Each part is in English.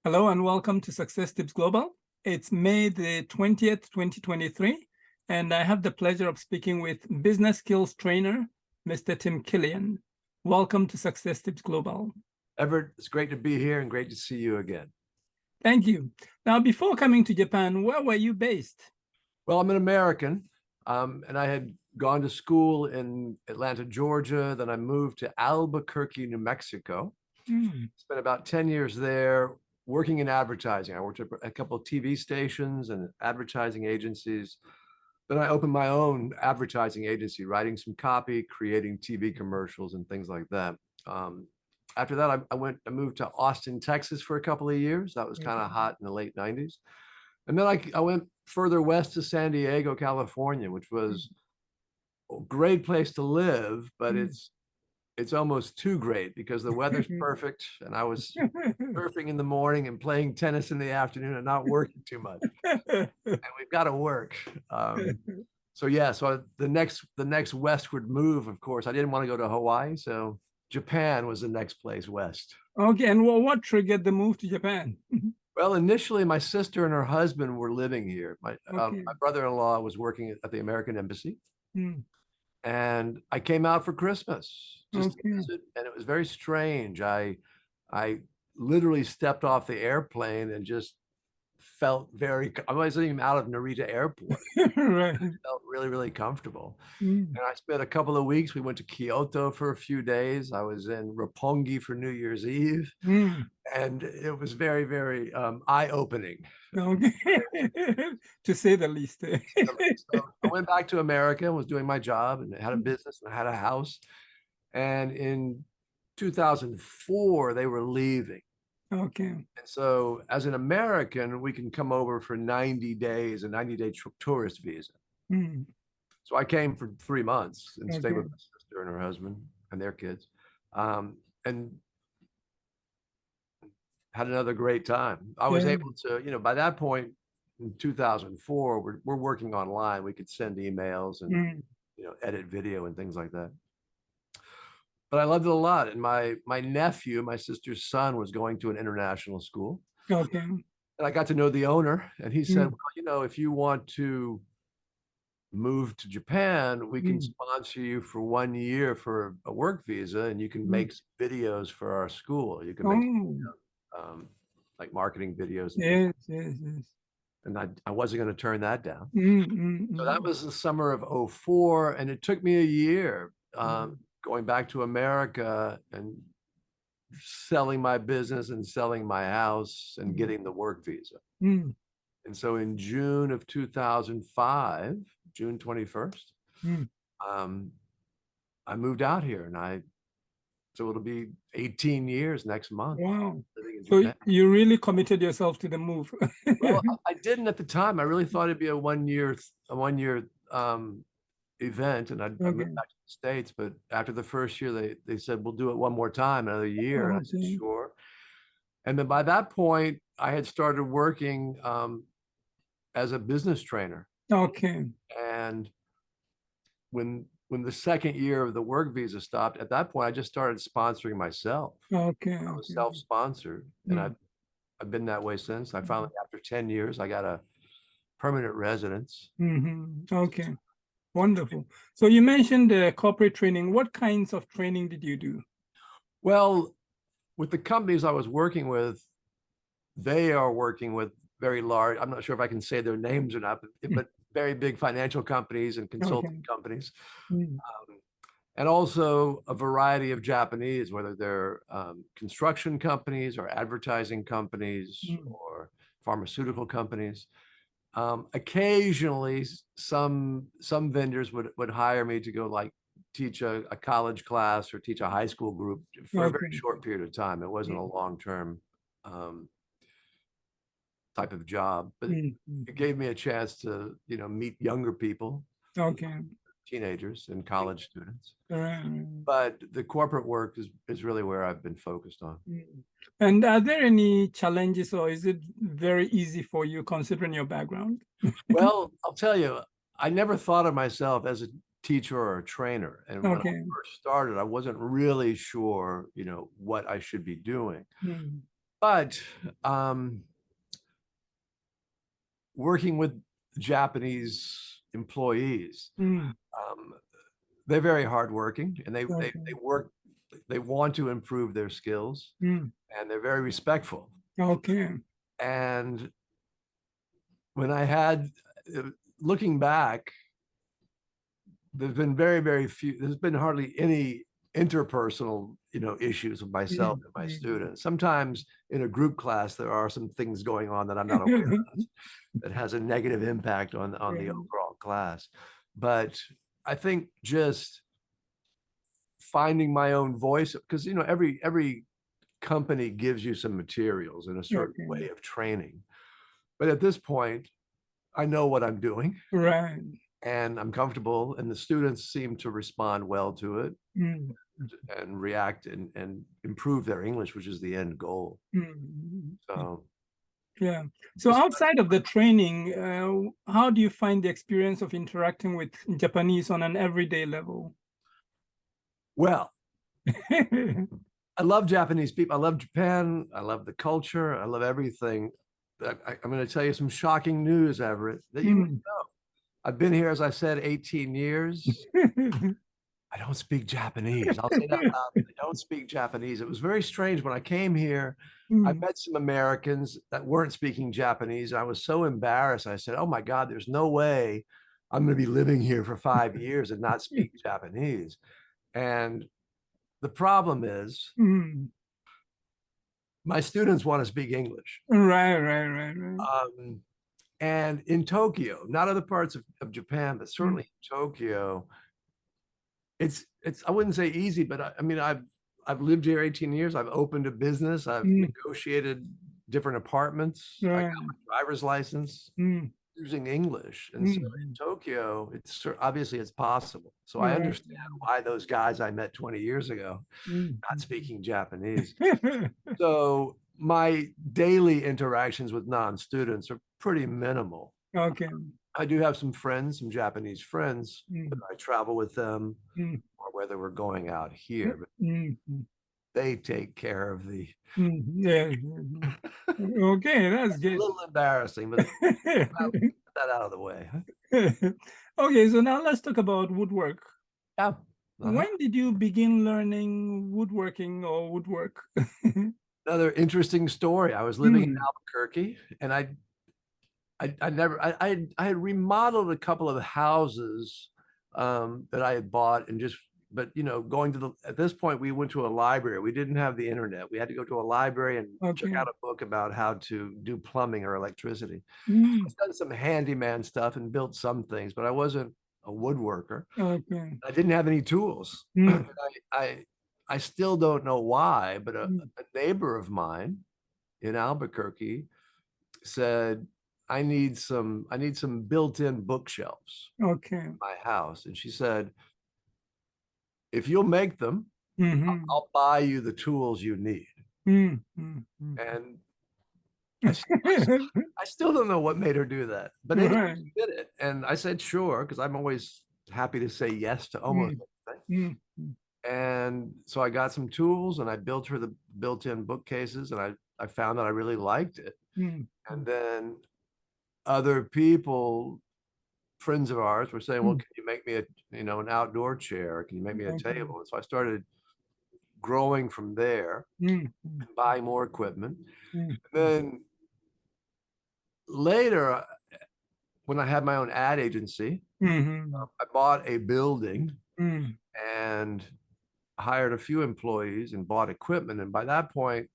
Hello and welcome to Success Tips Global. It's May the 20th, 2023, and I have the pleasure of speaking with business skills trainer, Mr. Tim Quillian. Welcome to Success Tips Global. Everett, it's great to be here and great to see you again. Thank you. Now, before coming to Japan, where were you based? Well, I'm an American, and I had gone to school in Atlanta, Georgia. Then I moved to Albuquerque, New Mexico. Spent about 10 years there working in advertising. I worked at a couple of TV stations and advertising agencies. Then I opened my own advertising agency, writing some copy, creating TV commercials and things like that. After that, I moved to Austin, Texas for a couple of years. That was kind of hot in the late 90s. And then I went further west to San Diego, California, which was a great place to live, but it's almost too great because the weather's perfect. And I was surfing in the morning and playing tennis in the afternoon and not working too much. And we've got to work. So the next westward move, of course, I didn't want to go to Hawaii, so Japan was the next place west. Okay, and what triggered the move to Japan? Well, initially, my sister and her husband were living here. My brother-in-law was working at the American Embassy, and I came out for Christmas just to visit, and it was very strange. I literally stepped off the airplane and just felt I wasn't even out of Narita Airport. Right. I felt really, really comfortable. And I spent a couple of weeks. We went to Kyoto for a few days. I was in Roppongi for New Year's Eve. And it was very, very eye-opening. Okay. To say the least. So I went back to America and was doing my job and had a business and I had a house. And in 2004, they were leaving. Okay. And so as an American, we can come over for 90 days, a 90-day tourist visa. So I came for 3 months and stayed with my sister and her husband and their kids. And had another great time. I was able to, by that point in 2004, we're working online. We could send emails and, edit video and things like that. But I loved it a lot. And my nephew, my sister's son, was going to an international school. Okay. And I got to know the owner, and he said, well, if you want to move to Japan, we can sponsor you for 1 year for a work visa, and you can make videos for our school. You can make like marketing videos. Yes. And I wasn't going to turn that down. So that was the summer of 04, and it took me a year going back to America and selling my business and selling my house and getting the work visa. And so in June of 2005, June 21st, I moved out here, and so it'll be 18 years next month. Wow. So you really committed yourself to the move. Well, I didn't at the time. I really thought it'd be a one year event, and I'd move back to the States. But after the first year, they said, we'll do it one more time, another year. And I said, sure. And then by that point, I had started working as a business trainer. Okay. And when the second year of the work visa stopped, at that point, I just started sponsoring myself. Okay. I was self-sponsored, and I've been that way since. I finally, after 10 years, I got a permanent residence. Okay. Wonderful. So you mentioned corporate training. What kinds of training did you do? Well, with the companies I was working with, they are working with very large, I'm not sure if I can say their names or not, but very big financial companies and consulting companies. And also a variety of Japanese, whether they're construction companies or advertising companies or pharmaceutical companies. Occasionally, some vendors would hire me to go teach a college class or teach a high school group for a very short period of time. It wasn't a long-term type of job, but it gave me a chance to, meet younger people, teenagers and college students. But the corporate work is really where I've been focused on. And are there any challenges, or is it very easy for you considering your background? Well, I'll tell you, I never thought of myself as a teacher or a trainer. And when I first started, I wasn't really sure, what I should be doing. But working with Japanese employees, Mm, um, they're very hardworking, and okay. they want to improve their skills, Mm, and they're very respectful. okay. And when I had, looking back, there's been very few, there's been hardly any interpersonal, issues with myself Mm, and my mm. students. Sometimes in a group class, there are some things going on that I'm not aware of that has a negative impact on the Right. overall class. But I think just finding my own voice, because every company gives you some materials and a certain Okay. way of training. But at this point, I know what I'm doing Right. and I'm comfortable, and the students seem to respond well to it Mm, and react and improve their English, which is the end goal. mm. So Yeah. So outside of the training, how do you find the experience of interacting with Japanese on an everyday level? well, I love Japanese people. I love Japan. I love the culture. I love everything. I'm going to tell you some shocking news, Everett, that you wouldn't Mm. know. I've been here, as I said, 18 years. I don't speak Japanese. I'll say that loudly. I don't speak Japanese. It was very strange when I came here. I Mm. met some Americans that weren't speaking Japanese. I was so embarrassed. I said, "Oh my God, there's no way I'm going to be living here for 5 years and not speak Japanese." And the problem is, Mm. my students want to speak English. Right, right, right, right. Um, and in Tokyo, not other parts of Japan, but Mm. certainly in Tokyo, it's I wouldn't say easy, but I mean I've lived here 18 years. I've opened a business. I've Mm. negotiated different apartments. I got Right. my driver's license Mm. using English. And so in Mm. Tokyo, obviously it's possible. So I Right. understand why those guys I met 20 years ago Mm. not speaking Japanese. So my daily interactions with non-students are pretty minimal. Okay. I do have some friends, some Japanese friends, Mm. that I travel with them, Mm. or whether we're going out here, but Mm. Mm. they take care of the. Mm. Yeah. Mhm. Okay, that's It's a good. little embarrassing, but I'll get that out of the way. Okay, so now let's talk about woodwork. Yeah. Uh-huh. When did you begin learning woodworking or woodwork? Another interesting story. I was living in Mm, Albuquerque, and I had remodeled a couple of houses that I had bought, and just, but going to at this point we went to a library. We didn't have the internet. We had to go to a library and check okay. out a book about how to do plumbing or electricity. Mm, I've done some handyman stuff and built some things, but I wasn't a woodworker. okay. I didn't have any tools. Mm, I I still don't know why, but mm, a neighbor of mine in Albuquerque said, I need some built-in bookshelves okay. in my house. And she said, if you'll make them, Mm-hmm. I'll buy you the tools you need. Mm, mm, mm. And I, I still don't know what made her do that. But anyway, Right. she did it. And I said, sure, because I'm always happy to say yes to almost Mm, anything. mm, mm, And so I got some tools and I built her the built-in bookcases, and I found that I really liked it. mm, And then other people, friends of ours, were saying, well, mm. can you make me an outdoor chair? Can you make me a Okay. table? And so I started growing from there, Mm, mm, buying more equipment. mm, And then later, when I had my own ad agency, mm, I bought a building mm, and hired a few employees and bought equipment. And by that point,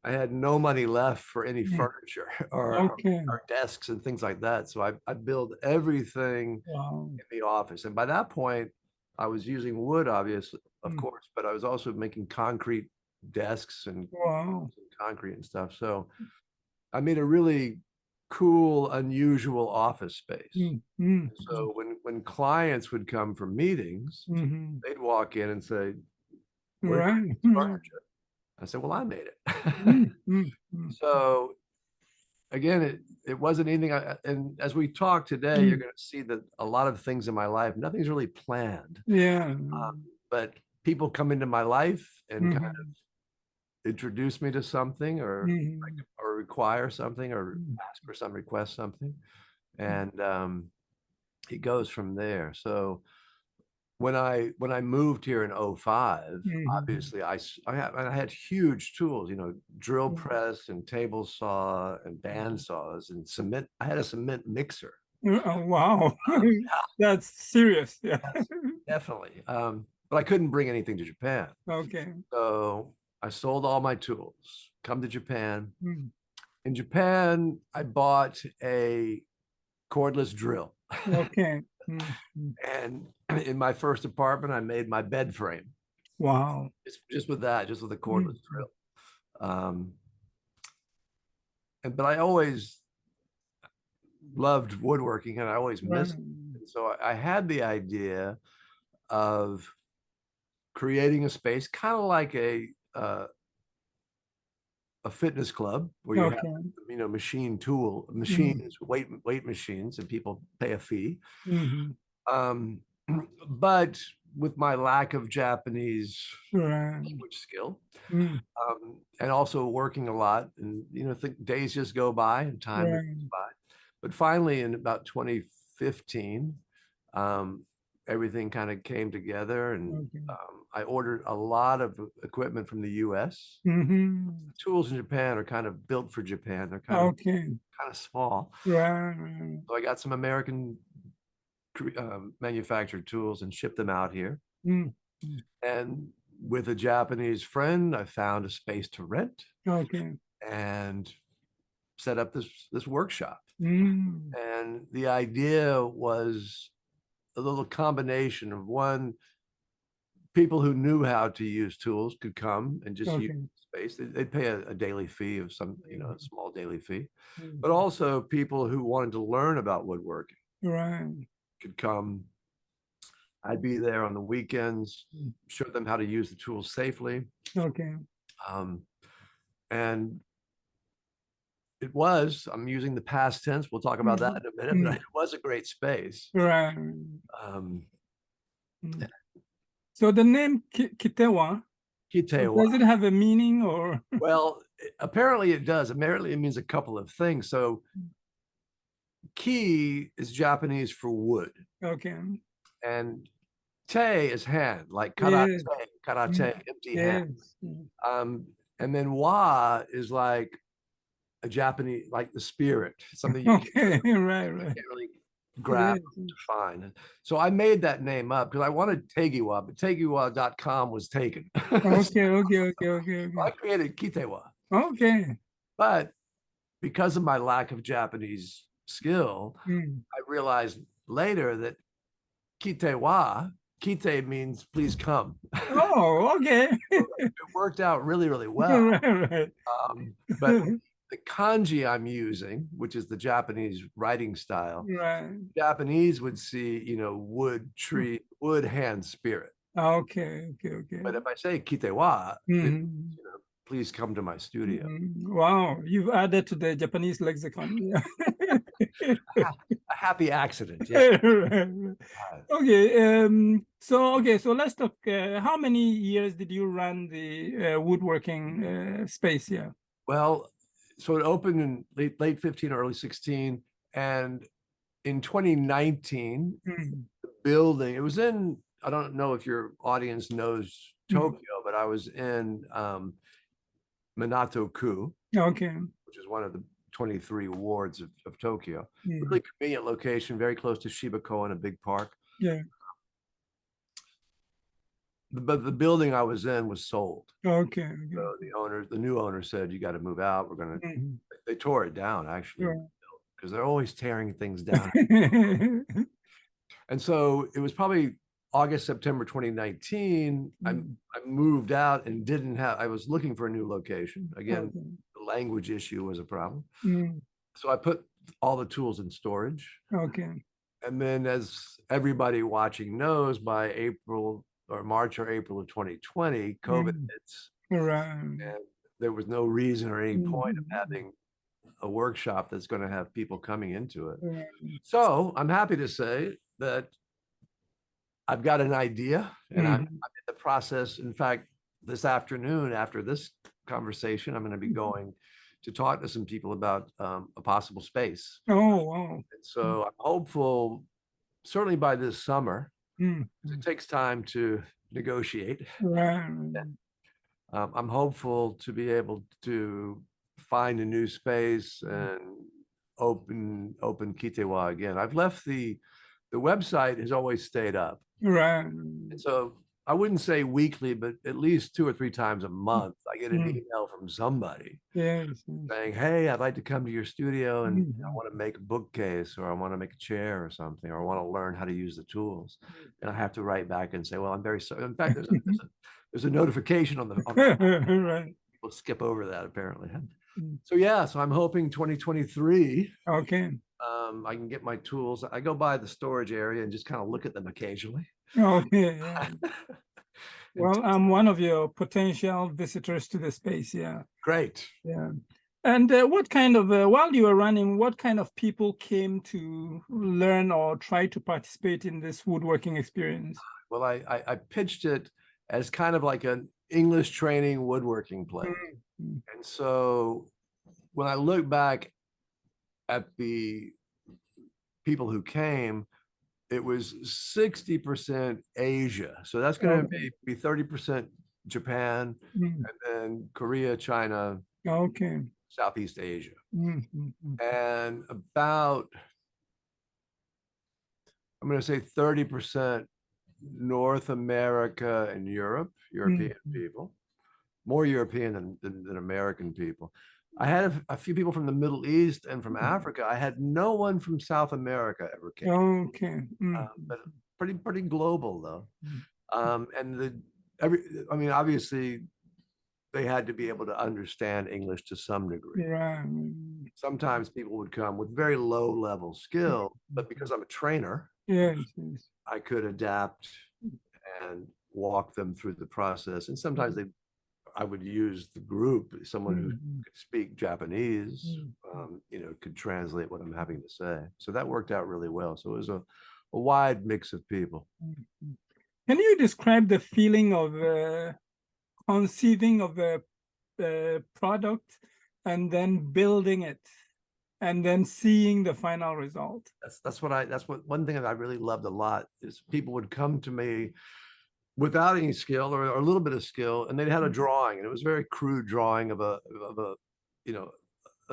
I had no money left for any mm. furniture or, Okay. or desks and things like that. So I built everything Wow. in the office. And by that point, I was using wood, obviously, of Mm, course, but I was also making concrete desks and wow. concrete and stuff. So I made a really cool, unusual office space. Mm, mm, So when clients would come for meetings, mm, they'd walk in and say, "Where did you right. get this furniture?" I said, "Well, I made it." Mm, mm, mm, So again, it wasn't anything. And as we talk today, you're mm. going to see that a lot of things in my life, nothing's really planned. Yeah. But people come into my life and kind of Mhm. introduce me to something or Mhm. require something or Mhm. ask for some request something. And it goes from there. So when I moved here in '05, Mhm. obviously I had huge tools, drill press and table saw and band saws and cement. I had a cement mixer. Oh, wow. That's serious. Yeah. Yes, definitely. But I couldn't bring anything to Japan. Okay. So I sold all my tools, come to Japan. Mm. In Japan, I bought a cordless drill. Okay. Mm. Mm. And in my first apartment, I made my bed frame. Wow. Just with that, just with a Mm. cordless drill. But I always loved woodworking and I always missed it. Right. And so I had the idea of creating a space, kind of like a fitness club where you have Okay. machines, weight machines, and people pay a fee. Mhm. Um, but with my lack of Japanese Right. language skill, Mm. and also working a lot, and days just go by and time goes Right. by. But finally, in about 2015, um, everything kind of came together, and Okay. I ordered a lot of equipment from the U.S. Mhm. Tools in Japan are kind of built for Japan. They're Okay. kind of small. Right. So I got some American manufactured tools and shipped them out here. Mm. Mm. And with a Japanese friend, I found a space to rent Okay. and set up this workshop. Mm. And the idea was a little combination of one, people who knew how to use tools could come and just use Okay. space. They'd pay a daily fee of some, a small daily fee. Mm. But also people who wanted to learn about woodworking Right. could come. I'd be there on the weekends, Mm. show them how to use the tools safely. Okay. Um, and I'm using the past tense. We'll talk about that Mm. in a minute, but Mm. it was a great space. Right. Um, Mm. So the name Kitewa, Kitewa. does it have a meaning or? Well, apparently it does. Apparently it means a couple of things. So ki is Japanese for wood, Okay. and te is hand, like Yes. karate, Mm. empty hand. Yes. Mm. Um, and then wa is like a Japanese, like the spirit, something Okay. Right. you Right. can't really grab Yes. or define. So I made that name up because I wanted Tegiwa, but Tegiwa.com was taken. So Okay. Okay. Okay. Okay. I Okay. created Kitewa. Okay. But because of my lack of Japanese skill, Mm. I realized later that Kitewa, Kite means please come. Oh, okay. It worked out really, really well. Right. But Right. the kanji I'm using, which is the Japanese writing style, Right. Japanese would see, wood, tree, wood, hand, spirit. Okay. Okay. Okay. But if I say kitewa, Mhm. please come to my studio. Wow, you've added to the Japanese lexicon. Yeah. A happy accident, yeah. Right, right. Okay, so let's talk. How many years did you run the woodworking space here? Well, so it opened in late 15, early 16. And in 2019, Mm, the building, it was in, I don't know if your audience knows mm. Tokyo, but I was in Minato-ku, Okay. which is one of the 23 wards of Tokyo. Mm. Really convenient location, very close to Shibakoa and a big park. Yeah. But the building I was in was sold. Okay. So the new owner said, you got to move out. Mhm. They tore it down actually, Right. because they're always tearing things down. And so it was probably August, September 2019. I moved out and I was looking for a new location. Again, Okay. the language issue was a problem. Mm. So I put all the tools in storage. Okay. And then, as everybody watching knows, by April or March or April of 2020, COVID hits. Right. And there was no reason or any point of Mhm. having a workshop that's going to have people coming into it. Right. So I'm happy to say that I've got an idea and I'm in the process. In fact, this afternoon, after this conversation, I'm going to be going to talk to some people about a possible space. Oh, wow. And so I'm hopeful, certainly by this summer. It takes time to negotiate. Right. I'm hopeful to be able to find a new space and open Kitewa again. I've left the website has always stayed up. Right. And so I wouldn't say weekly, but at least 2 or 3 times a month, I get an email from somebody Yes. saying, "Hey, I'd like to come to your studio and I want to make a bookcase, or I want to make a chair or something, or I want to learn how to use the tools." And I have to write back and say, "Well, I'm very sorry." In fact, there's a notification on the Right. we'll skip over that apparently. So yeah, so I'm hoping 2023. Okay. I can get my tools. I go by the storage area and just kind of look at them occasionally. Okay. Yeah. Well, I'm one of your potential visitors to the space. Yeah. Great. Yeah. And what kind of, while you were running, what kind of people came to learn or try to participate in this woodworking experience? Well, I pitched it as kind of like an English training woodworking place. And so when I look back at the people who came, it was 60% Asia. So that's going to be 30% Japan, and then Korea, China, Okay. Southeast Asia. And about, I'm going to say 30% North America and European people, more European than American people. I had a few people from the Middle East and from Africa. I had no one from South America ever came. Okay. But pretty global though. And I mean, obviously they had to be able to understand English to some degree. Right. Sometimes people would come with very low level skill, but because I'm a trainer, Yes. I could adapt and walk them through the process. And sometimes I would use the group, someone who could speak Japanese, could translate what I'm having to say. So that worked out really well. So it was a wide mix of people. Can you describe the feeling of conceiving of a product and then building it and then seeing the final result? That's what one thing that I really loved a lot is people would come to me without any skill or a little bit of skill, and they'd had a drawing, and it was a very crude drawing of a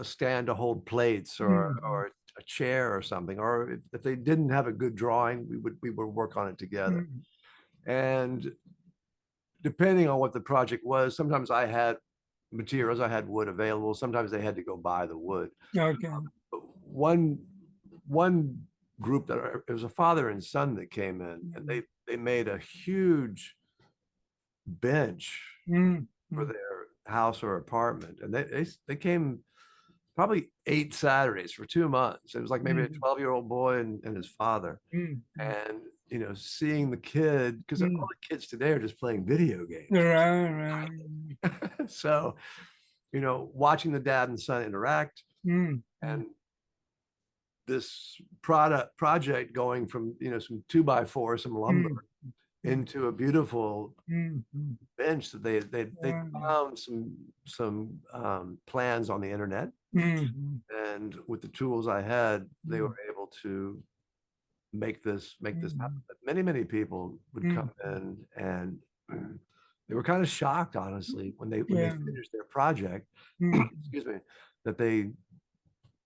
stand to hold plates or a chair or something. Or if they didn't have a good drawing, we would work on it together. And depending on what the project was, sometimes I had materials, I had wood available. Sometimes they had to go buy the wood. Okay. But one group it was a father and son that came in, and they made a huge bench for their house or apartment, and they came probably 8 Saturdays for 2 months. It was like maybe a 12-year-old boy and his father, and seeing the kid, because all the kids today are just playing video games. Right. So, watching the dad and son interact, and this project going from some 2x4, some lumber, into a beautiful bench that they found some plans on the internet, and with the tools I had, they were able to make this happen. But many people would come in, and they were kind of shocked, honestly, when they finished their project. Excuse me, that they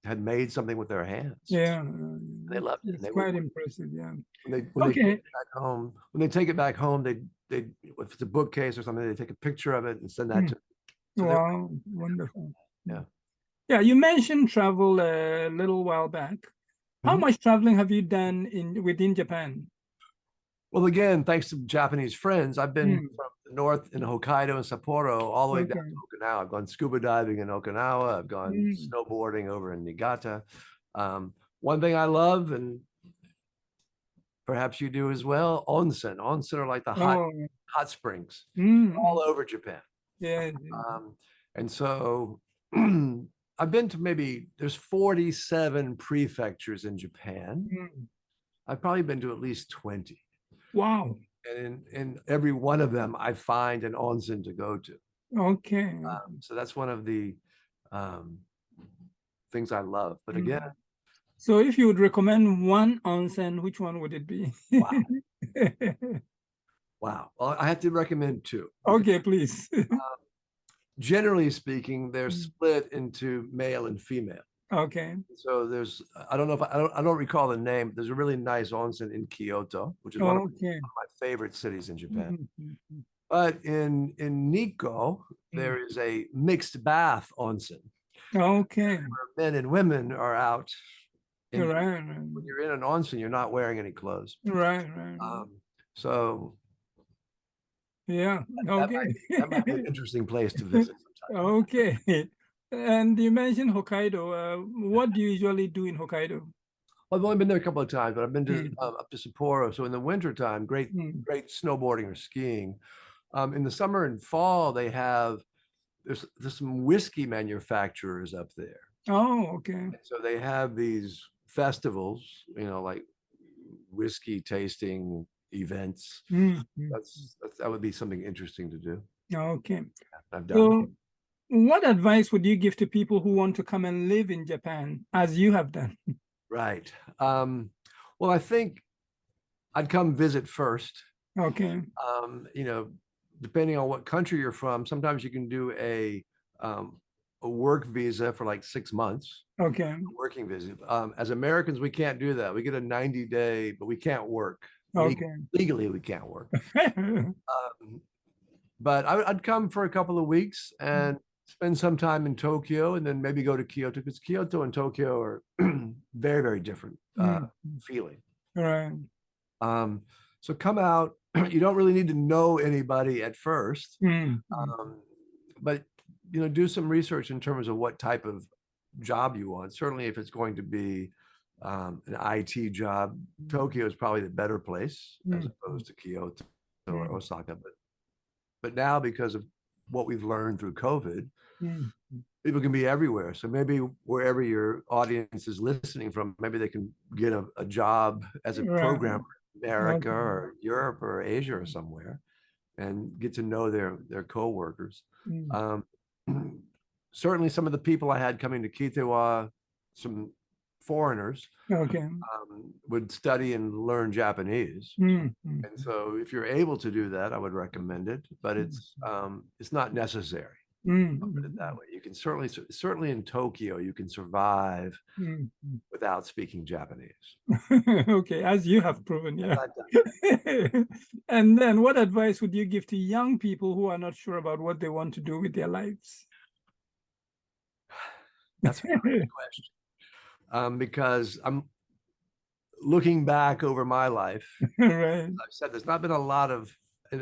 had made something with their hands. Yeah, they loved it. It's quite impressive. Yeah. When they take it back home, they if it's a bookcase or something, they take a picture of it and send that to. So wow, wonderful. Yeah. You mentioned travel a little while back. How much traveling have you done within Japan? Well, again, thanks to Japanese friends, I've been from the north in Hokkaido and Sapporo all the way down to Okinawa. I've gone scuba diving in Okinawa. I've gone snowboarding over in Niigata. One thing I love, and perhaps you do as well, onsen. Onsen are like the hot springs all over Japan. Yeah. And so I've been to there's 47 prefectures in Japan. I've probably been to at least 20. Wow. And in every one of them, I find an onsen to go to. Okay. So that's one of the things I love. But again, so if you would recommend one onsen, which one would it be? wow. Wow. Well, I have to recommend two. Okay, please. Generally speaking, they're split into male and female. Okay. So there's, I don't know if I don't recall the name. There's a really nice onsen in Kyoto, which is one of my favorite cities in Japan. But in Nikko, there is a mixed bath onsen. Okay. Where men and women are out. Right. When you're in an onsen, you're not wearing any clothes. Right. So yeah. Okay. That might be an interesting place to visit sometime. Okay. And you mentioned Hokkaido. What do you usually do in Hokkaido? I've only been there a couple of times, but I've been to up to Sapporo. So in the wintertime, great snowboarding or skiing. In the summer and fall, they have there's some whiskey manufacturers up there. Oh, okay. And so they have these festivals, like whiskey tasting events. That would be something interesting to do. Okay. I've done. So, what advice would you give to people who want to come and live in Japan, as you have done? Right. Well, I think I'd come visit first. Okay. Depending on what country you're from, sometimes you can do a work visa for like 6 months. Okay. Working visa. As Americans, we can't do that. We get a 90-day, but we can't work. Okay. Legally, we can't work. But I'd come for a couple of weeks and spend some time in Tokyo, and then maybe go to Kyoto, because Kyoto and Tokyo are very, very different feeling. Right. So come out. You don't really need to know anybody at first, but do some research in terms of what type of job you want. Certainly, if it's going to be an IT job, Tokyo is probably the better place as opposed to Kyoto or Osaka. But now, because of what we've learned through COVID, people can be everywhere. So maybe wherever your audience is listening from, maybe they can get a job as a programmer in America or Europe or Asia or somewhere, and get to know their co-workers. Certainly some of the people I had coming to Kitewa, some foreigners, would study and learn Japanese. And so if you're able to do that, I would recommend it, but it's not necessary. I'll put it that way. You can certainly in Tokyo, you can survive without speaking Japanese. Okay, as you have proven, yeah. And then what advice would you give to young people who are not sure about what they want to do with their lives? That's a great question. Because I'm looking back over my life. Right. I've said there's not been a lot of I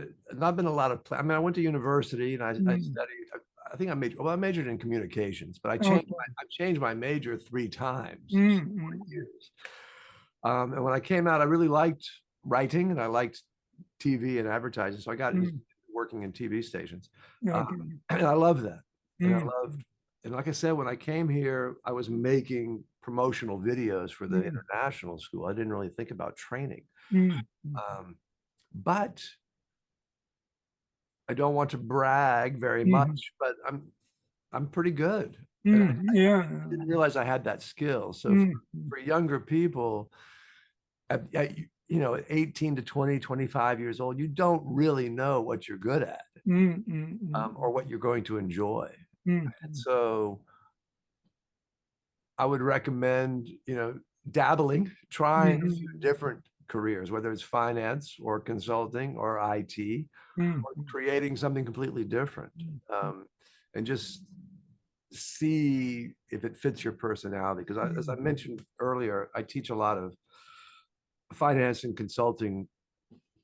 mean, I went to university and I studied. I think I majored in communications, but I changed my major 3 times. Years. And when I came out, I really liked writing and I liked TV and advertising. So I got working in TV stations. And I love that. And like I said, when I came here, I was making promotional videos for the international school. I didn't really think about training. But I don't want to brag very much, but I'm pretty good. I didn't realize I had that skill. So for younger people, at 18 to 20, 25 years old, you don't really know what you're good at or what you're going to enjoy. And so I would recommend, dabbling, trying a few different careers, whether it's finance or consulting or IT, or creating something completely different, and just see if it fits your personality. Because as I mentioned earlier, I teach a lot of finance and consulting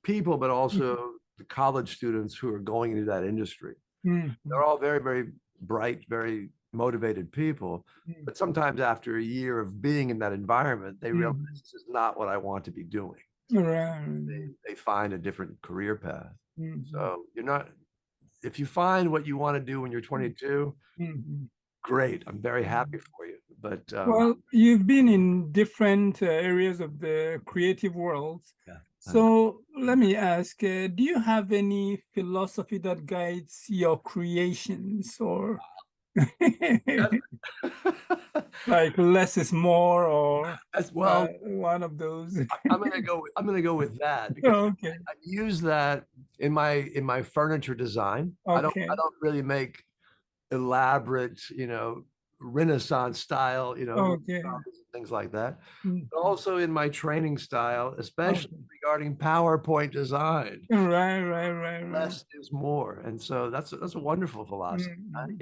people, but also the college students who are going into that industry. They're all very, very bright, very motivated people, but sometimes after a year of being in that environment, they realize this is not what I want to be doing. They find a different career path. So if you find what you want to do when you're 22, great. I'm very happy for you. But well, you've been in different areas of the creative world. So let me ask, do you have any philosophy that guides your creations, or like less is more, or As well, one of those? I'm gonna go with that because Okay, I use that in my furniture design. I okay, don't really make elaborate, Renaissance style, okay, things like that. mm, But also in my training style, especially okay. regarding PowerPoint design, Right. less is more. And so that's a wonderful philosophy.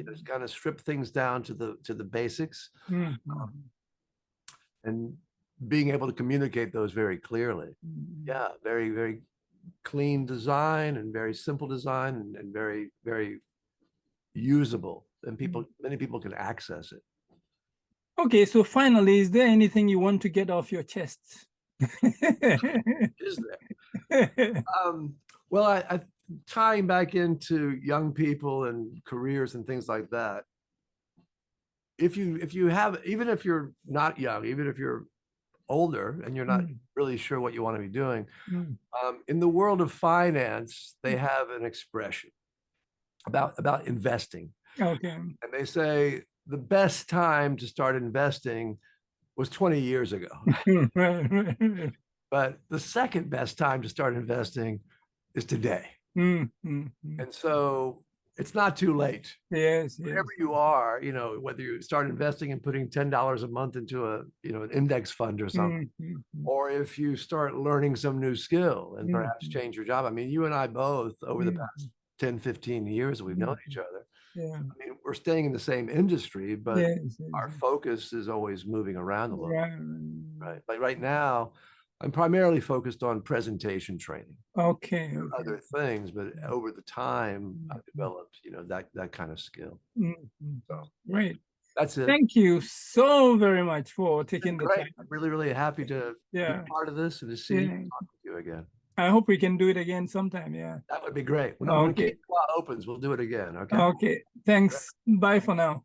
Just kind of strip things down to the basics, and being able to communicate those very clearly. Yeah, very, very clean design and very simple design and very, very usable. And many people can access it. Okay, so finally, is there anything you want to get off your chest? Is there? Well, I tying back into young people and careers and things like that. If you have, even if you're not young, even if you're older and you're not really sure what you want to be doing, in the world of finance, they have an expression about investing, Okay. and they say the best time to start investing was 20 years ago, Right. but the second best time to start investing is today. And so it's not too late. Yes. Wherever you are, whether you start investing and putting $10 a month into an index fund or something, or if you start learning some new skill and perhaps change your job. I mean, you and I both, over the past 10, 15 years that we've known each other, Yeah. I mean, we're staying in the same industry, but Yes. our focus is always moving around a little bit, Right. right? Like right now, I'm primarily focused on presentation training, Okay. other things, but over the time I've developed, that kind of skill. So Great. that's it. Thank you so very much for taking the Great. time. I'm really, really happy to be Yeah. part of this and to see you, talk with you again. I hope we can do it again sometime. Yeah. That would be great. When Okay. Kitewa opens, we'll do it again. Okay. Okay. Thanks. Bye for now.